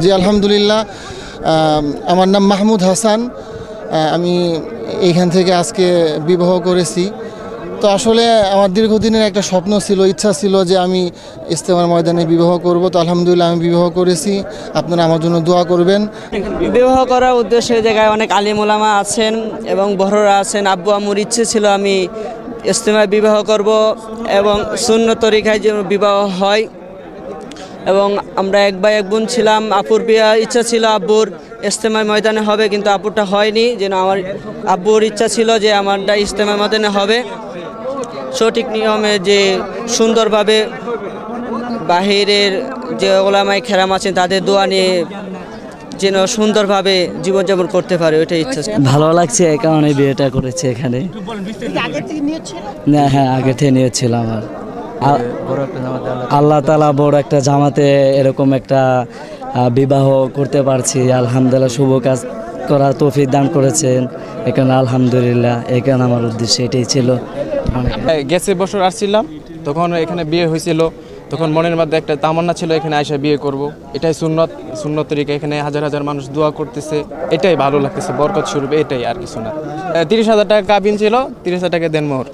জি আলহামদুলিল্লাহ, আমার নাম মাহমুদ হাসান। আমি এইখান থেকে আজকে বিবাহ করেছি। তো আসলে আমার দীর্ঘদিনের একটা স্বপ্ন ছিল, ইচ্ছা ছিল যে আমি ইজতেমার ময়দানে বিবাহ করব। তো আলহামদুলিল্লাহ আমি বিবাহ করেছি। আপনারা আমার জন্য দোয়া করবেন। বিবাহ করার উদ্দেশ্যে জায়গায় অনেক আলিম ওলামা আছেন এবং বড়রা আছেন। আব্বু আম্মুর ইচ্ছে ছিল আমি ইজতেমায় বিবাহ করব এবং সুন্নত তরিকায় যে বিবাহ হয়। এবং আমরা এক ভাই এক বোন ছিলাম। আপুর বিয়ে ইচ্ছা ছিল আব্বুর ইজতেমার ময়দানে হবে, কিন্তু আপুরটা হয়নি। যেন আমার আব্বুর ইচ্ছা ছিল যে আমারটা ইজতেমার ময়দানে হবে, সঠিক নিয়মে, যে সুন্দরভাবে বাহিরের যে ওলামায়ে কেরাম আছেন তাদের দোয়া নিয়ে যেন সুন্দরভাবে জীবনযাপন করতে পারে, ওইটাই ইচ্ছা। ভালো লাগছে, এই কারণে বিয়েটা করেছে এখানে। না, হ্যাঁ, আগে থেকে নিয়েছিলাম। আর আল্লাহ তাআলা বড় একটা জামাতে এরকম একটা বিবাহ করতে পারছি, আলহামদুলিল্লাহ। শুভ কাজ করার তৌফিক দান করেছেন এখানে, আলহামদুলিল্লাহ। এখানে আমার উদ্দেশ্য এটাই ছিল। গেছে বছর আসছিলাম, তখন এখানে বিয়ে হয়েছিল। তখন মনের মধ্যে একটা তামান্না ছিল এখানে আইসা বিয়ে করব। এটাই সুন্নত তরিকা। এখানে হাজার হাজার মানুষ দোয়া করতেছে, এটাই ভালো লাগতেছে, বরকত স্বরূপ, এটাই আর কিছু না। 30,000 টাকা কাবিন ছিল, 30,000 টাকা দেনমোহর।